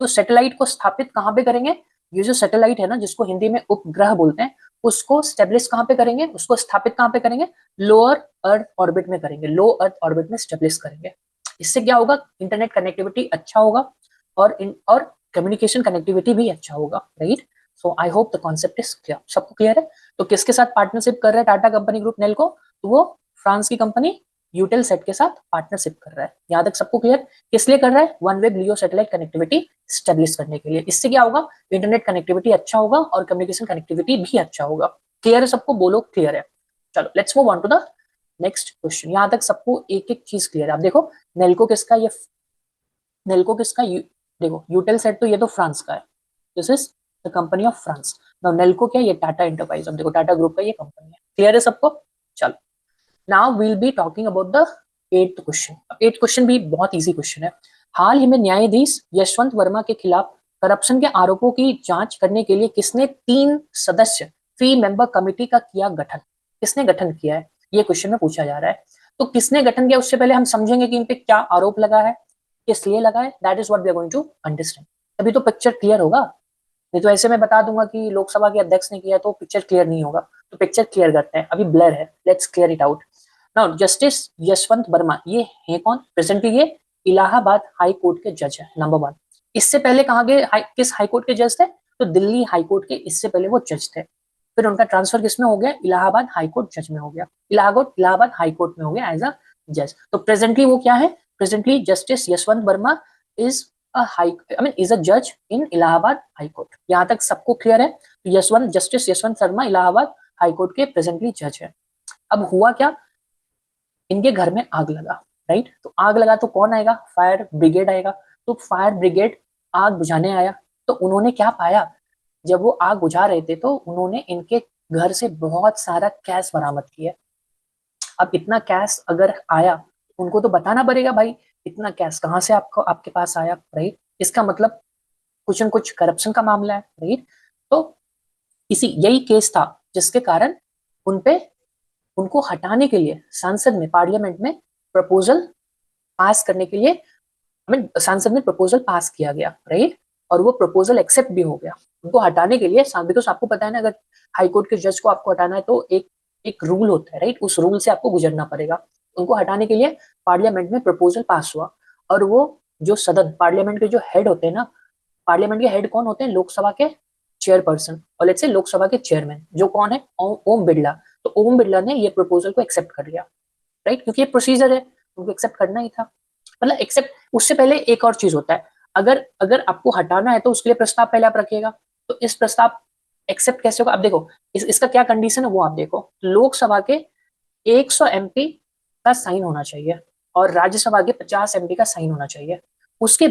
तो सैटेलाइट को स्थापित कहाँ पे करेंगे, ये जो सैटेलाइट है ना जिसको हिंदी में उपग्रह बोलते हैं, उसको स्टेब्लिश कहाँ पे करेंगे, उसको स्थापित कहाँ पे करेंगे, लोअर अर्थ ऑर्बिट में करेंगे, लो अर्थ ऑर्बिट में स्टेब्लिश करेंगे। इससे क्या होगा, इंटरनेट कनेक्टिविटी अच्छा होगा और कम्युनिकेशन कनेक्टिविटी भी अच्छा होगा, right. So I hope the concept is clear, सबको क्लियर है। तो किसके साथ पार्टनरशिप कर रहे हैं टाटा कंपनी ग्रुप नेल्को, तो वो फ्रांस की कंपनी यूटेल सेट के साथ पार्टनरशिप कर रहा है। यहाँ तक सबको क्लियर, किस लिए कर रहा है, one web LEO satellite connectivity establish करने के लिए। इससे क्या होगा, इंटरनेट कनेक्टिविटी अच्छा होगा और कम्युनिकेशन कनेक्टिविटी भी अच्छा होगा। क्लियर है सबको, बोलो क्लियर है। चलो let's move on to the next question. यहाँ तक सबको एक एक चीज क्लियर है। आप देखो नेल्को किसका, ये नेल्को किसका, देखो यूटेल सेट तो ये तो फ्रांस का है, this is the company of France. Now Nelco क्या, ये टाटा एंटरप्राइज, अब देखो टाटा ग्रुप का ये कंपनी है। क्लियर है सबको, चलो now we'll be talking about the 8th question. 8th question भी बहुत इजी क्वेश्चन है। हाल ही में न्यायाधीश यशवंत वर्मा के खिलाफ करप्शन के आरोपों की जांच करने के लिए किसने 3 सदस्य 3 मेंबर कमेटी का किया गठन, किसने गठन किया है, ये क्वेश्चन में पूछा जा रहा है। तो किसने गठन किया, उससे पहले हम समझेंगे कि इन पे क्या आरोप लगा है, किस लिए लगा है, that is what we are going to understand. तभी तो पिक्चर क्लियर होगा, नहीं तो ऐसे में बता दूंगा कि लोकसभा के अध्यक्ष ने किया तो पिक्चर क्लियर नहीं होगा। तो पिक्चर क्लियर करते हैं, अभी ब्लर है, let's clear it out. Now justice Yashwant Verma ये है कौन, प्रेजेंटली ये इलाहाबाद हाई कोर्ट के जज है, नंबर 1। इससे पहले कहाँ के किस हाई कोर्ट के जज थे, तो दिल्ली हाई कोर्ट के, इससे पहले वो जज थे। फिर उनका ट्रांसफर किसमें हो गया, इलाहाबाद हाई कोर्ट जज में हो गया, इलाहाबाद हाई कोर्ट में हो गया एज अ जज। तो प्रेजेंटली वो क्या है, presently justice Yashwant Verma is is a जज इन इलाहाबाद हाई कोर्ट। यहाँ तक सबको क्लियर है। तो justice Yashwant Verma Allahabad high court के प्रेजेंटली जज है। अब हुआ क्या, इनके घर में आग लगा, राइट। तो आग लगा तो कौन आएगा, फायर ब्रिगेड आएगा। तो फायर ब्रिगेड आग बुझाने आया, तो उन्होंने क्या पाया, जब वो आग बुझा रहे थे तो उन्होंने इनके घर से बहुत सारा कैश बरामद किया। अब इतना कैश अगर आया तो उनको तो बताना पड़ेगा, भाई इतना कैश कहाँ से आपको आपके पास आया, राइट। इसका मतलब कुछ न कुछ करप्शन का मामला है, राइट। तो यही केस था जिसके कारण उनपे उनको हटाने के लिए संसद में, पार्लियामेंट में प्रपोजल पास करने के लिए, संसद में प्रपोजल पास किया गया, राइट। और वो प्रपोजल एक्सेप्ट भी हो गया उनको हटाने के लिए। बिकॉज आपको पता है ना, अगर हाईकोर्ट के जज को आपको हटाना है तो एक रूल होता है, राइट, उस रूल से आपको गुजरना पड़ेगा। उनको हटाने के लिए पार्लियामेंट में प्रपोजल पास हुआ और वो जो सदन पार्लियामेंट के जो हेड होते हैं ना, पार्लियामेंट के हेड कौन होते हैं? लोकसभा के चेयरपर्सन और लेट्स से लोकसभा के चेयरमैन, जो कौन है? ओम बिरला। तो ओम बिरला ने ये प्रपोजल को एक्सेप्ट कर लिया, राइट, क्योंकि ये प्रोसीजर है, उनको एक्सेप्ट करना ही था। मतलब एक्सेप्ट, उससे पहले एक और चीज होता है, अगर अगर आपको हटाना है तो उसके लिए प्रस्ताव पहले आप रखिएगा। तो इस प्रस्ताव एक्सेप्ट कैसे होगा? आप देखो इसका क्या कंडीशन है वो आप देखो। लोकसभा के 100 एमपी का साइन होना चाहिए और राज्यसभा के 50 एमपी का साइन होना चाहिए। उसके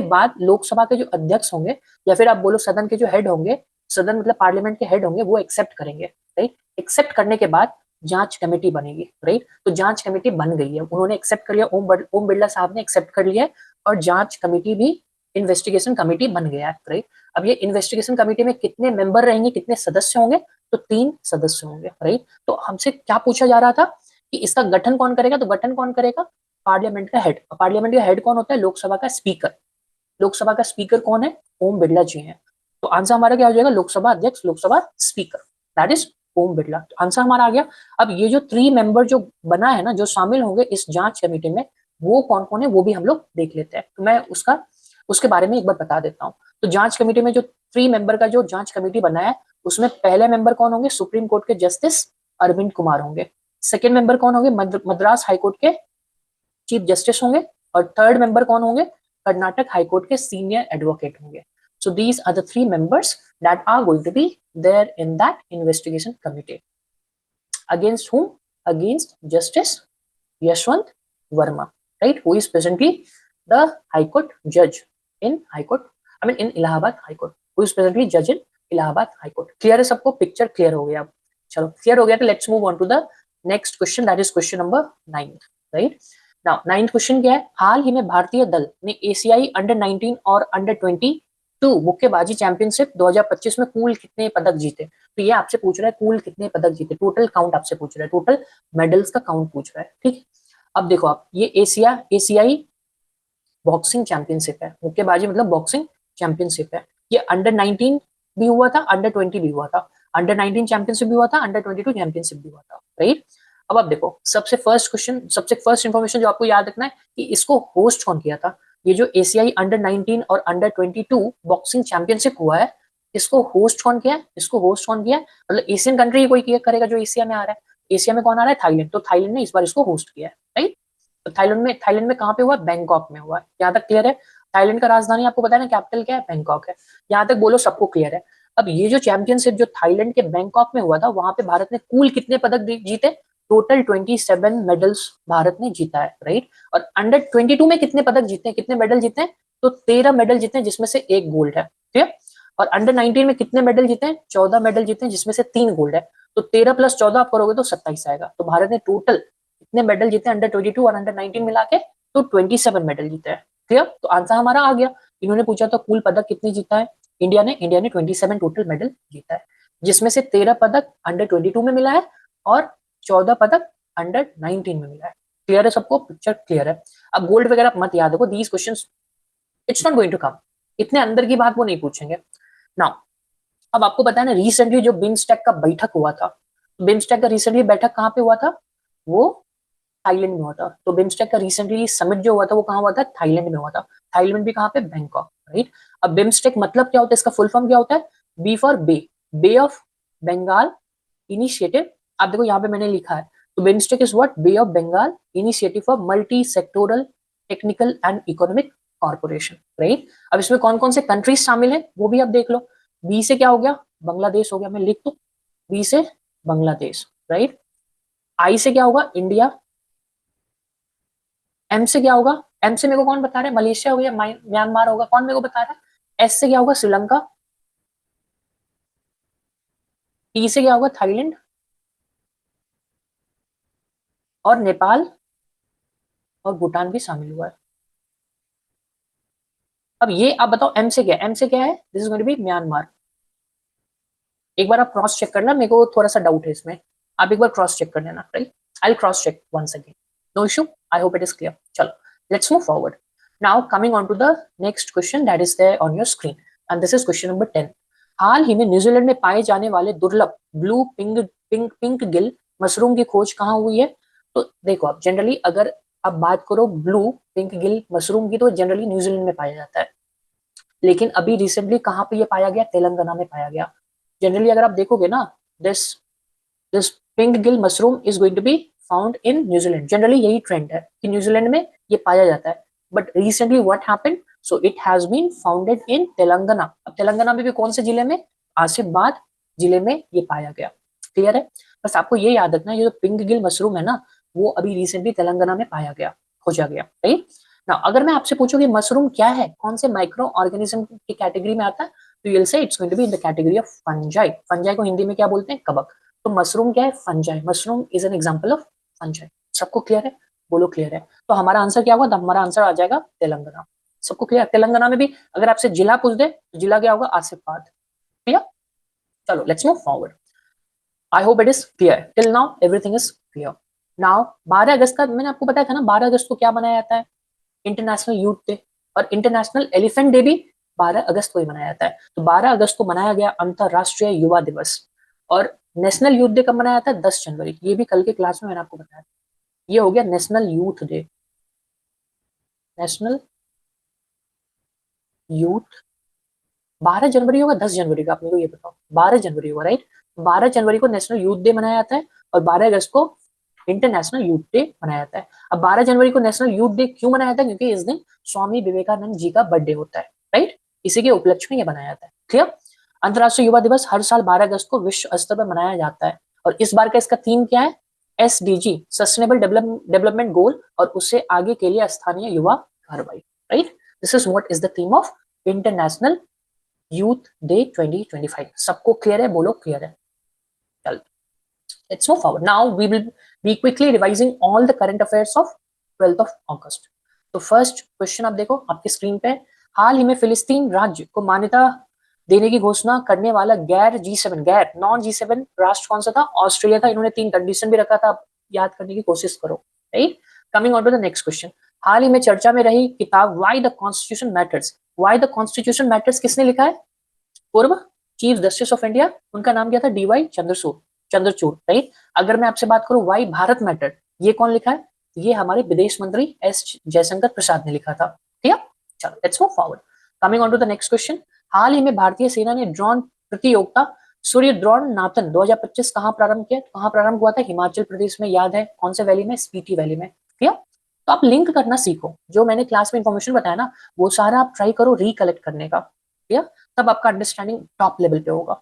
बाद लोकसभा के जो अध्यक्ष होंगे या फिर आप बोलो सदन के जो हेड होंगे, सदन मतलब पार्लियामेंट के हेड होंगे, वो एक्सेप्ट करेंगे, राइट। एक्सेप्ट करने के बाद जांच कमेटी बनेगी, राइट। तो जांच कमेटी बन गई है, उन्होंने एक्सेप्ट कर लिया, ओम बिरला साहब ने एक्सेप्ट कर लिया और जांच कमेटी भी इन्वेस्टिगेशन कमेटी बन गया है, राइट। अब ये इन्वेस्टिगेशन कमेटी में कितने मेंबर रहेंगे, कितने सदस्य होंगे? तो 3 सदस्य होंगे, राइट। तो हमसे क्या पूछा जा रहा था कि इसका गठन कौन करेगा? तो गठन कौन करेगा? पार्लियामेंट का हेड। पार्लियामेंट का हेड कौन होता है? लोकसभा का स्पीकर। लोकसभा का स्पीकर कौन है? ओम बिरला जी हैं। तो आंसर हमारा क्या हो जाएगा? लोकसभा अध्यक्ष, Lok Sabha speaker, that is Om Birla. तो आंसर हमारा आ गया। अब ये जो 3 मेंबर जो बना है ना, जो शामिल होंगे इस जांच कमेटी में, वो कौन कौन है वो भी हम लोग देख लेते हैं। तो मैं उसके बारे में एक बार बता देता हूँ। तो जांच कमेटी में जो 3 मेंबर का जो जांच कमेटी बना है, उसमें पहले मेंबर कौन होंगे? सुप्रीम कोर्ट के जस्टिस अरविंद कुमार होंगे। सेकेंड मेंबर कौन होंगे? मद्रास हाईकोर्ट के चीफ जस्टिस होंगे। और थर्ड मेंबर कौन होंगे? कर्नाटक हाईकोर्ट के सीनियर एडवोकेट होंगे। So these are the 3 members that are going to be there in that investigation committee. Against whom? Against Justice Yashwant Verma, right? Who is presently the High Court judge in High Court. I mean in Allahabad High Court. Who is presently judge in Allahabad High Court. Clear है सबको? Picture clear हो गया? चलो clear हो गया तो let's move on to the next question. That is question number 9, right? Now 9th question क्या है? हाल ही में भारतीय दल ने एशियाई अंडर 19 और अंडर 22 मुक्केबाजी चैंपियनशिप 2025 में कुल कितने पदक जीते? तो ये आपसे पूछ रहा है कुल कितने पदक जीते, टोटल काउंट आपसे पूछ रहा है, टोटल मेडल्स का काउंट पूछ रहा है, ठीक है। अब देखो आप, ये एशियाई बॉक्सिंग चैंपियनशिप है, मुक्केबाजी मतलब बॉक्सिंग चैंपियनशिप है। ये अंडर 19 भी हुआ था, अंडर 20 भी हुआ था, अंडर 19 चैंपियनशिप भी हुआ था, अंडर 22 चैंपियनशिप भी हुआ था, राइट। अब आप देखो, सबसे फर्स्ट इंफॉर्मेशन जो आपको याद रखना है कि इसको होस्ट कौन किया था। ये जो एशियाई अंडर 19 और अंडर 22 बॉक्सिंग चैंपियनशिप हुआ है, इसको होस्ट कौन किया? इसको होस्ट कौन किया? मतलब एशियन कंट्री कोई किया करेगा जो एशिया में आ रहा है। एशिया में कौन आ रहा है? थाईलैंड। तो थाईलैंड ने इस बार इसको होस्ट किया है, राइट। तो थाईलैंड में कहाँ पे हुआ? बैंकॉक में हुआ है। यहाँ तक क्लियर है? थाईलैंड का राजधानी आपको पता है ना, कैपिटल क्या है? बैंकॉक है। यहाँ तक बोलो सबको क्लियर है? अब ये जो चैंपियनशिप जो थाईलैंड के बैंकॉक में हुआ था, वहां पे भारत ने कुल कितने पदक जीते? टोटल 27 मेडल्स भारत ने जीता है, राइट। और अंडर 22 में कितने पदक जीते हैं, कितने मेडल जीते हैं? तो 13 मेडल जीते हैं, जिसमें से 1 गोल्ड है, ठीक है। और अंडर 19 में कितने मेडल जीते हैं? 14 मेडल जीते हैं, जिसमें से 3 गोल्ड है। तो 13 प्लस 14 आप करोगे तो 27 आएगा। तो भारत ने टोटल कितने मेडल जीते हैं अंडर 22 और अंडर 19 मिला के? तो 27 मेडल जीते हैं, क्लियर। तो आंसर हमारा आ गया। इन्होंने पूछा था कुल पदक कितने जीता है, इंडिया ने 27 टोटल मेडल जीता है, जिसमें से 13 पदक अंडर 22 में मिला है और 14 पदक अंडर 19 में मिला है। क्लियर है सबको? पिक्चर क्लियर है? अब गोल्ड वगैरह मत याद रखो, these questions it's not going to come, इतने अंदर की बात वो नहीं पूछेंगे। नाउ अब आपको पता है ना, रिसेंटली जो बिम्स्टेक का बैठक हुआ था, बिम्स्टेक का रिसेंटली बैठक कहाँ पे हुआ था? वो थाईलैंड में हुआ था। तो बिम्स्टेक का रिसेंटली समिट जो हुआ था वो कहाँ हुआ था? थाईलैंड में हुआ था। थाईलैंड भी कहाँ पे? Bangkok, right. अब बिम्स्टेक मतलब क्या होता है, इसका फुल फॉर्म क्या होता है? B for Bay of Bengal initiative. आप देखो यहाँ पे मैंने लिखा है, तो BIMSTEC is what? Bay of Bengal initiative for multi sectoral technical and economic corporation, right. अब इसमें कौन कौन से कंट्रीज शामिल है वो भी आप देख लो। बी से क्या हो गया? बांग्लादेश हो गया, मैं लिख दूं, बी से बांग्लादेश, राइट। आई से क्या होगा? इंडिया। एम से क्या होगा? एम से मेरे को कौन बता रहा है? मलेशिया हो गया, म्यांमार होगा, कौन मेरे को बता रहा है? एस से क्या होगा? श्रीलंका। टी से क्या होगा? थाईलैंड और नेपाल और भूटान भी शामिल हुआ है। अब ये आप बताओ एम से क्या है? एम से क्या है? This is going to be Myanmar. एक बार आप क्रॉस चेक करना, मेरे को थोड़ा सा डाउट है इसमें, आप एक बार क्रॉस चेक कर लेना, right. I cross check once again, no issue, I hope it is clear. चलो let's move forward. Now coming on to the next question that is there on your screen and this is question number 10। हाल ही में New Zealand में पाए जाने वाले दुर्लभ blue pink gill mushroom की खोज कहाँ हुई है? तो देखो आप जनरली अगर अब बात करो ब्लू पिंक गिल मशरूम की, तो जनरली न्यूजीलैंड में पाया जाता है, लेकिन अभी रिसेंटली कहाँ पे ये पाया गया, तेलंगाना में पाया गया। जनरली अगर आप देखोगे ना, this this pink gill mushroom is going to be found in New Zealand. Generally यही ट्रेंड है कि न्यूजीलैंड में ये पाया जाता है, but recently what happened, so it has been founded in Telangana. अब तेलंगाना में भी कौन से जिले में, आसिफाबाद जिले में ये पाया गया। क्लियर है? बस आपको ये याद रखना, ये जो पिंक गिल मशरूम है ना, वो अभी रिसेंटली तेलंगाना में पाया गया, खोजा गया, राइट ना। अगर मैं आपसे पूछूं कि मशरूम क्या है, कौन से माइक्रो ऑर्गेनिज्म की कैटेगरी में आता है, तो you will say it's going to be in the category of fungi. Fungi को हिंदी में क्या बोलते हैं, कवक। तो मशरूम क्या है, fungi. Mushroom is an example of fungi. सबको क्लियर है? बोलो क्लियर है। तो हमारा आंसर क्या होगा, हमारा आंसर आ जाएगा तेलंगाना। सबको क्लियर? तेलंगाना में भी अगर आपसे जिला पूछ दे तो जिला क्या होगा, आसिफाबाद। क्लियर? चलो let's move forward. I hope it is clear till now, everything is clear now. 12 अगस्त का मैंने आपको बताया था ना, 12 अगस्त को क्या मनाया जाता है, इंटरनेशनल यूथ डे। और इंटरनेशनल एलिफेंट डे भी 12 अगस्त को ही मनाया जाता है। तो 12 अगस्त को मनाया गया अंतरराष्ट्रीय युवा दिवस। और नेशनल यूथ डे कब मनाया जाता है, 10 जनवरी। ये भी कल के क्लास में मैंने आपको बताया। ये हो गया national youth day, national youth. 12 जनवरी होगा, 10 जनवरी का, आप मेरे को ये बताओ। 12 जनवरी होगा, राइट। 12 जनवरी को नेशनल यूथ डे मनाया जाता है, और 12 अगस्त को इंटरनेशनल यूथ डे मनाया जाता है। अब 12 जनवरी को नेशनल यूथ डे क्यों मनाया जाता है, क्योंकि इस दिन स्वामी विवेकानंद जी का बर्थडे होता है, राइट। इसी के उपलक्ष्य में यह बनाया जाता है। क्लियर? अंतर्राष्ट्रीय युवा दिवस हर साल 12 अगस्त को विश्व स्तर पर मनाया जाता है। और इस बार का इसका थीम क्या है, SDG, सस्टेनेबल डेवलपमेंट गोल, और उससे आगे के लिए स्थानीय युवा कार्रवाई, right. This is what is the theme of international youth day 2025। सबको क्लियर है? बोलो क्लियर है। चल, let's move forward. Now we will be quickly revising all the current affairs of 12th of August. तो फर्स्ट क्वेश्चन आप देखो आपकी screen पे। हाल ही में फिलिस्तीन राज्य को मान्यता देने की घोषणा करने वाला गैर नॉन G7 राष्ट्र कौन सा था, ऑस्ट्रेलिया था। इन्होंने 3 कंडीशन भी रखा था, याद करने की कोशिश करो, right. Coming on to the next question. हाल ही में चर्चा में रही किताब why the constitution matters, why the constitution matters किसने लिखा है, पूर्व चीफ जस्टिस ऑफ इंडिया, उनका नाम क्या था, DY चंद्रचूड़, राइट। अगर मैं आपसे बात करूं वाई भारत मैटर, ये कौन लिखा है, ये हमारे विदेश मंत्री S जयशंकर प्रसाद ने लिखा था। ठीक है, चलो let's move forward. Coming on to the next question. हाल ही में भारतीय सेना ने ड्रोन प्रतियोगिता सूर्य ड्रोन नाथन 2025 कहां प्रारंभ किया, कहां प्रारंभ हुआ था, हिमाचल प्रदेश में। याद है कौन से वैली में, स्पीति वैली में। ठीक है, तो आप लिंक करना सीखो, जो मैंने क्लास में इंफॉर्मेशन बताया ना, वो सारा आप ट्राई करो रिकलेक्ट करने का। ठीक है, तब आपका अंडरस्टैंडिंग टॉप लेवल पे होगा।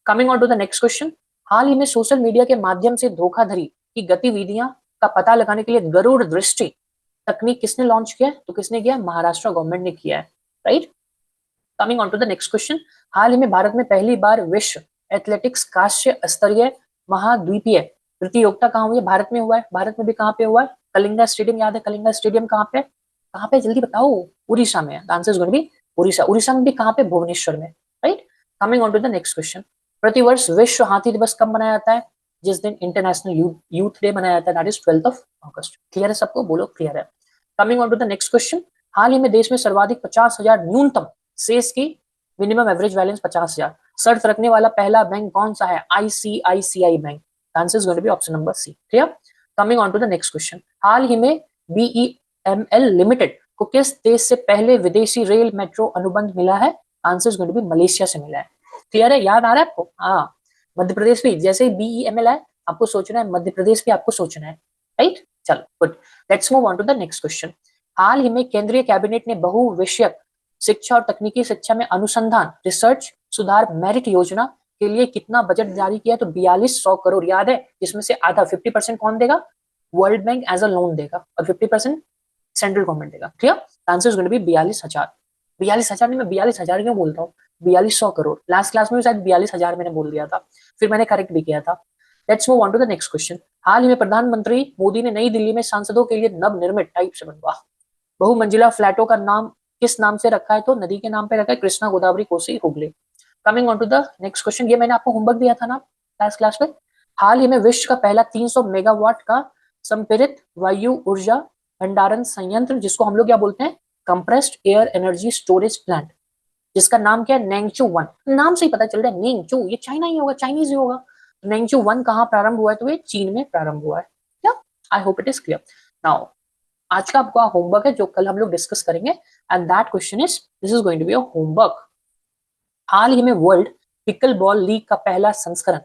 Coming on to the next question. हाल ही में सोशल मीडिया के माध्यम से धोखाधड़ी की गतिविधियां का पता लगाने के लिए गरुड़ दृष्टि तकनीक किसने लॉन्च किया है, तो किसने किया, महाराष्ट्र गवर्नमेंट ने किया है, right. Coming on to the next question. हाल ही में भारत में पहली बार विश्व एथलेटिक्स कांस्य स्तरीय महाद्वीपीय प्रतियोगिता कहाँ हुई है, भारत में हुआ है। भारत में भी कहाँ पे हुआ है, कलिंगा स्टेडियम। याद है कलिंगा स्टेडियम कहाँ पे, कहाँ पे, जल्दी बताओ। उड़ीसा में। The answer is going to be Orissa. Orissa में भी कहाँ पे, भुवनेश्वर में, right. Coming on to the next question. प्रतिवर्ष विश्व हाथी दिवस कब मनाया जाता है, जिस दिन इंटरनेशनल यूथ डे मनाया जाता है, that is 12th of August. Clear है सबको, बोलो क्लियर है। Coming on to the next question. हाल ही में देश में सर्वाधिक 50,000 न्यूनतम शेष की मिनिमम एवरेज बैलेंस 50,000 शर्त रखने वाला पहला बैंक कौन सा है, ICICI बैंक। Answer is going to be option number C. Clear. Coming on to the next question. हाल ही में BEML लिमिटेड को किस देश से पहले विदेशी रेल मेट्रो अनुबंध मिला है, answer is going to be Malaysia से मिला है। क्लियर है, याद आ रहा है आपको। हाँ, मध्य प्रदेश भी, जैसे ही BEML है आपको सोचना है, मध्य प्रदेश भी आपको सोचना है, राइट। चलो good, let's move on to the next question. हाल ही में केंद्रीय कैबिनेट ने बहुविषयक शिक्षा और तकनीकी शिक्षा में अनुसंधान रिसर्च सुधार मेरिट योजना के लिए कितना बजट जारी किया, तो 4200 करोड़। याद है, जिसमें से आधा 50% कौन देगा, World Bank as a loan देगा, और 50% सेंट्रल गवर्नमेंट देगा। Clear. Answer is going to be 42,000। 42,000 नहीं, मैं 42,000 क्यों बोलता हूँ, 4200 करोड़। लास्ट क्लास में भी शायद 42,000 मैंने बोल दिया था, फिर मैंने करेक्ट भी किया था। Let's move on to the next question. हाल ही में प्रधानमंत्री मोदी ने नई दिल्ली में सांसदों के लिए नव निर्मित टाइप से बनवा बहुमंजिला फ्लैटों का नाम किस नाम से रखा है, तो नदी के नाम पे रखा है, Krishna Godavari Kosi Hooghly. Coming on to the next question. ये मैंने आपको होमवर्क दिया था ना लास्ट क्लास में। हाल ही में विश्व का पहला 300 मेगावाट का संपीड़ित वायु ऊर्जा भंडारण संयंत्र, जिसको हम लोग क्या बोलते हैं, compressed air energy storage plant, जिसका नाम क्या है, नेंगचू 1। नाम से ही पता चल रहा है नेंगचू, ये चाइना ही होगा, चाइनीज ही होगा। नेंगचू 1 कहाँ प्रारंभ हुआ है, तो ये चीन में प्रारंभ हुआ है। क्या, आई hope it is clear now. आज का आपका होमवर्क है जो कल हम लोग डिस्कस करेंगे, and that question is, this is going to be a homework. हाल ही में वर्ल्ड पिकल बॉल लीग का पहला संस्करण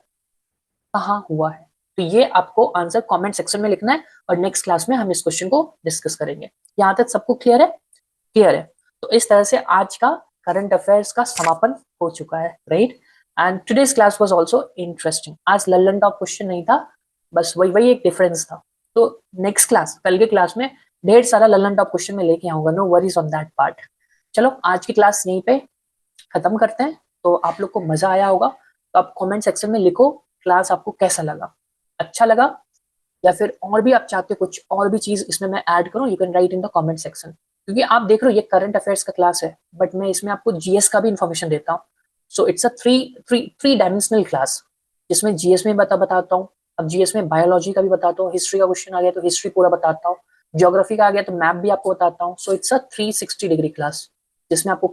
कहाँ हुआ है? तो ये आपको आंसर कमेंट सेक्शन में लिखना है, और नेक्स्ट क्लास में हम इस क्वेश्चन को डिस्कस करेंगे। यहाँ तक सबको क्लियर है? क्लियर है। तो इस तरह से आज का करंट अफेयर्स का समापन हो चुका है, right. And today's class was also interesting. आज लल्लन टॉप क्वेश्चन नहीं था, बस वही वही एक डिफरेंस था। तो नेक्स्ट क्लास, कल के क्लास में ढेर सारा लल्लन टॉप क्वेश्चन में लेके आऊंगा, no worries on that part. चलो आज की क्लास यहीं पे खत्म करते हैं। तो आप लोग को मजा आया होगा, तो आप कमेंट सेक्शन में लिखो क्लास आपको कैसा लगा, अच्छा लगा, या फिर और भी आप चाहते हो कुछ और भी चीज इसमें मैं ऐड करूं, you can write in the comment section. क्योंकि आप देख रहे हो ये करंट अफेयर्स का क्लास है, बट मैं इसमें आपको जीएस का भी इंफॉर्मेशन देता हूँ। So it's a three dimensional class, जिसमें जीएस में बताता हूँ। अब जीएस में बायोलॉजी का भी बताता हूँ, हिस्ट्री का क्वेश्चन आ गया तो हिस्ट्री पूरा बताता हूँ, ज्योग्राफी का आ गया तो मैप भी आपको बताता हूँ। So it's a 360 degree class, जिसमें आपको